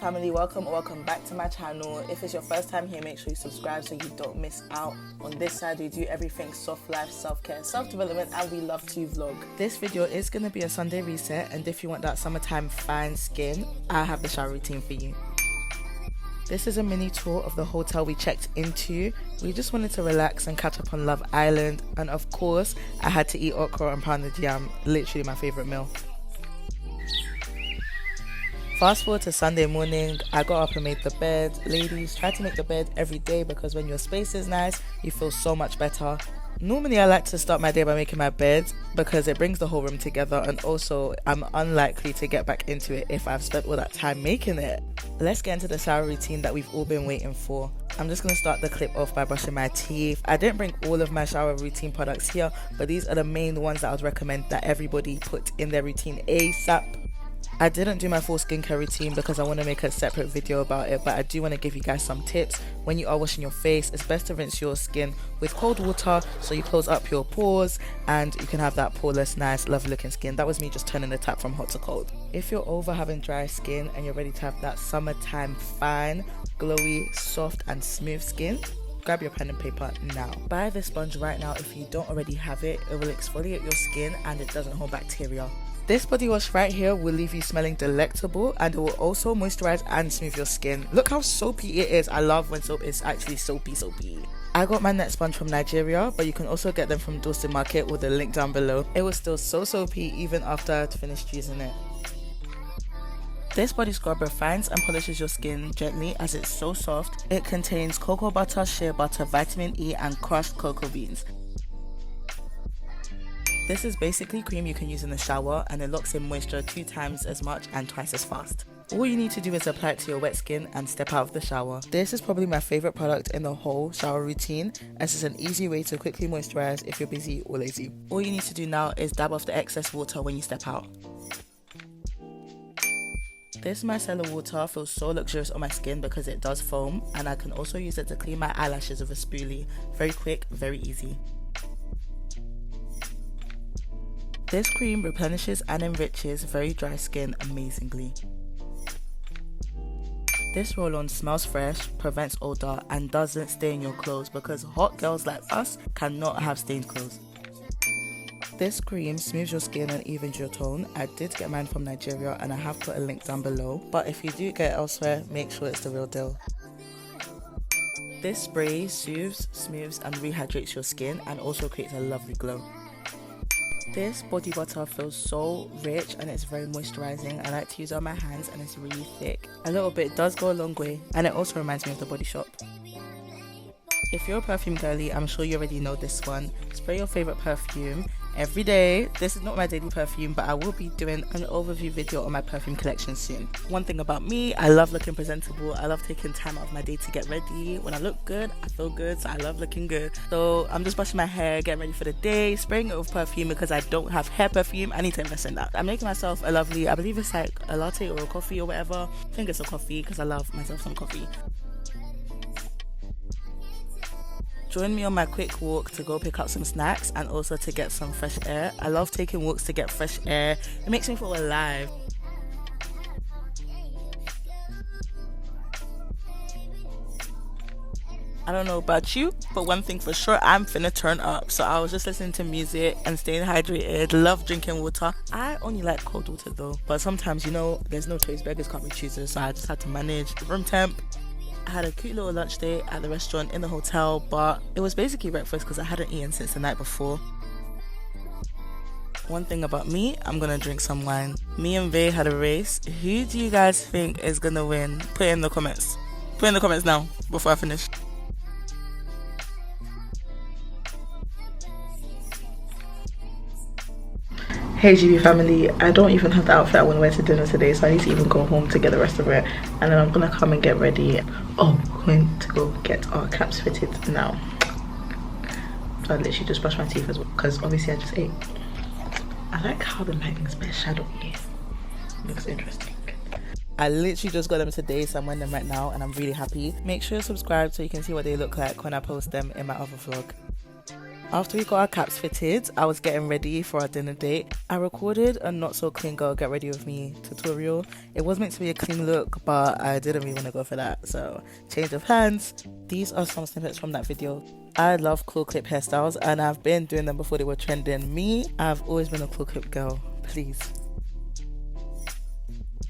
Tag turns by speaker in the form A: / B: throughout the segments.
A: Family, welcome back to my channel. If it's your first time here, make sure you subscribe so you don't miss out. On this side we do everything soft life, self-care, self-development, and we love to vlog. This video is going to be a Sunday reset, and if you want that summertime fine skin, I have the shower routine for you. This is a mini tour of the hotel we checked into. We just wanted to relax and catch up on Love Island, and of course I had to eat okra and pounded yam, literally my favorite meal. Fast forward to Sunday morning, I got up and made the bed. Ladies, try to make the bed every day because when your space is nice, you feel so much better. Normally I like to start my day by making my bed because it brings the whole room together, and also I'm unlikely to get back into it if I've spent all that time making it. Let's get into the shower routine that we've all been waiting for. I'm just going to start the clip off by brushing my teeth. I didn't bring all of my shower routine products here, but these are the main ones that I would recommend that everybody put in their routine ASAP. I didn't do my full skincare routine because I want to make a separate video about it, but I do want to give you guys some tips. When you are washing your face, it's best to rinse your skin with cold water so you close up your pores and you can have that poreless, nice, lovely looking skin. That was me just turning the tap from hot to cold. If you're over having dry skin and you're ready to have that summertime fine, glowy, soft and smooth skin, grab your pen and paper now. Buy this sponge right now if you don't already have it. It will exfoliate your skin and it doesn't hold bacteria. This body wash right here will leave you smelling delectable, and it will also moisturize and smooth your skin. Look how soapy it is. I love when soap is actually soapy. I got my net sponge from Nigeria, but you can also get them from Dorset Market with the link down below. It was still so soapy even after I'd finished using it. This body scrub refines and polishes your skin gently as it's so soft. It contains cocoa butter, shea butter, vitamin E and crushed cocoa beans. This is basically cream you can use in the shower, and it locks in moisture 2 times as much and twice as fast. All you need to do is apply it to your wet skin and step out of the shower. This is probably my favorite product in the whole shower routine, as it's an easy way to quickly moisturize if you're busy or lazy. All you need to do now is dab off the excess water when you step out. This micellar water feels so luxurious on my skin because it does foam, and I can also use it to clean my eyelashes with a spoolie. Very quick, very easy. This cream replenishes and enriches very dry skin amazingly. This roll-on smells fresh, prevents odor and doesn't stain your clothes because hot girls like us cannot have stained clothes. This cream smooths your skin and evens your tone. I did get mine from Nigeria and I have put a link down below, but if you do get it elsewhere, make sure it's the real deal. This spray soothes, smooths and rehydrates your skin and also creates a lovely glow. This body butter feels so rich and it's very moisturizing. I like to use it on my hands and it's really thick. A little bit does go a long way, and it also reminds me of the Body Shop. If you're a perfume girly, I'm sure you already know this one. Spray your favorite perfume every day. This is not my daily perfume, but I will be doing an overview video on my perfume collection soon. One thing about me, I love looking presentable. I love taking time out of my day to get ready. When I look good, I feel good, so I love looking good. So I'm just brushing my hair, getting ready for the day, spraying it with perfume because I don't have hair perfume. I need to invest in that. I'm making myself a lovely, I believe it's like a latte or a coffee or whatever. I think it's a coffee because I love myself some coffee. Join me on my quick walk to go pick up some snacks and also to get some fresh air. I love taking walks to get fresh air. It makes me feel alive. I don't know about you, but one thing for sure, I'm finna turn up. So I was just listening to music and staying hydrated. Love drinking water. I only like cold water though, but sometimes, you know, there's no choice. Beggars can't be choosers, so I just had to manage room temp. I had a cute little lunch day at the restaurant in the hotel, but it was basically breakfast because I hadn't eaten since the night before. One thing about me, I'm gonna drink some wine. Me and Vay had a race. Who do you guys think is gonna win? Put it in the comments. Put it in the comments now before I finish. Hey GB family, I don't even have the outfit I want to wear to dinner today, so I need to even go home to get the rest of it, and then I'm gonna come and get ready. Oh, we're going to go get our caps fitted now. So I literally just brushed my teeth as well, because obviously I just ate. I like how the lighting is a bit shadowy. Looks interesting. I literally just got them today, so I'm wearing them right now and I'm really happy. Make sure to subscribe so you can see what they look like when I post them in my other vlog. After we got our caps fitted, I was getting ready for our dinner date. I recorded a not so clean girl get ready with me tutorial. It was meant to be a clean look, but I didn't really want to go for that, so change of hands. These are some snippets from that video. I love claw clip hairstyles and I've been doing them before they were trending. I've always been a claw clip girl, please.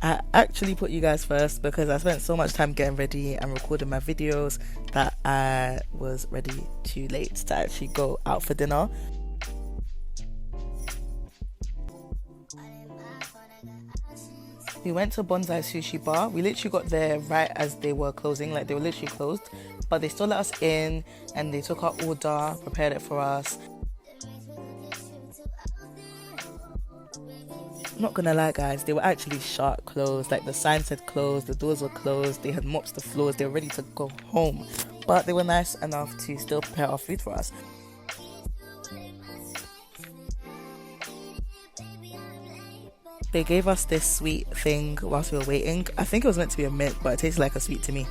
A: I actually put you guys first because I spent so much time getting ready and recording my videos that I was ready too late to actually go out for dinner. We went to Bonsai Sushi Bar. We literally got there right as they were closing, like they were literally closed, but they still let us in and they took our order, prepared it for us. Not gonna lie guys, they were actually sharp closed. Like the sign said closed, the doors were closed, they had mopped the floors, they were ready to go home, but they were nice enough to still prepare our food for us. They gave us this sweet thing whilst we were waiting. I think it was meant to be a mint, but it tastes like a sweet to me.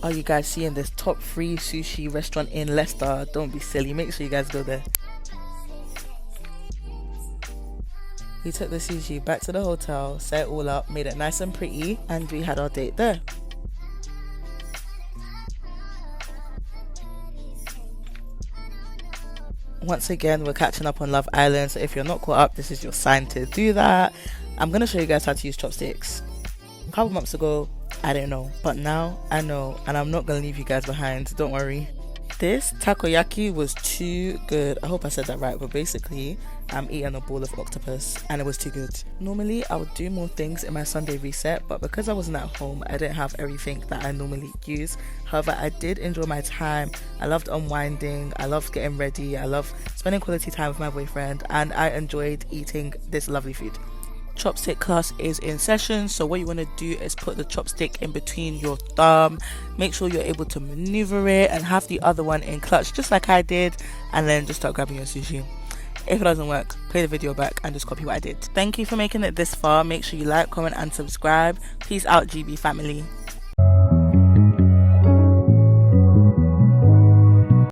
A: Are you guys seeing this top free sushi restaurant in Leicester? Don't be silly, make sure you guys go there. We took the sushi back to the hotel, set it all up, made it nice and pretty, and we had our date there. Once again, we're catching up on Love Island, so if you're not caught up, this is your sign to do that. I'm going to show you guys how to use chopsticks. A couple months ago, I didn't know, but now I know, and I'm not going to leave you guys behind, don't worry. This takoyaki was too good. I hope I said that right, but basically I'm eating a bowl of octopus and it was too good. Normally I would do more things in my Sunday reset, but because I wasn't at home, I didn't have everything that I normally use. However, I did enjoy my time. I loved unwinding, I loved getting ready, I loved spending quality time with my boyfriend, and I enjoyed eating this lovely food. Chopstick class is in session, so what you want to do is put the chopstick in between your thumb, make sure you're able to maneuver it and have the other one in clutch just like I did, and then just start grabbing your sushi. If it doesn't work, play the video back and just copy what I did. Thank you for making it this far. Make sure you like, comment and subscribe. Peace out, GB family.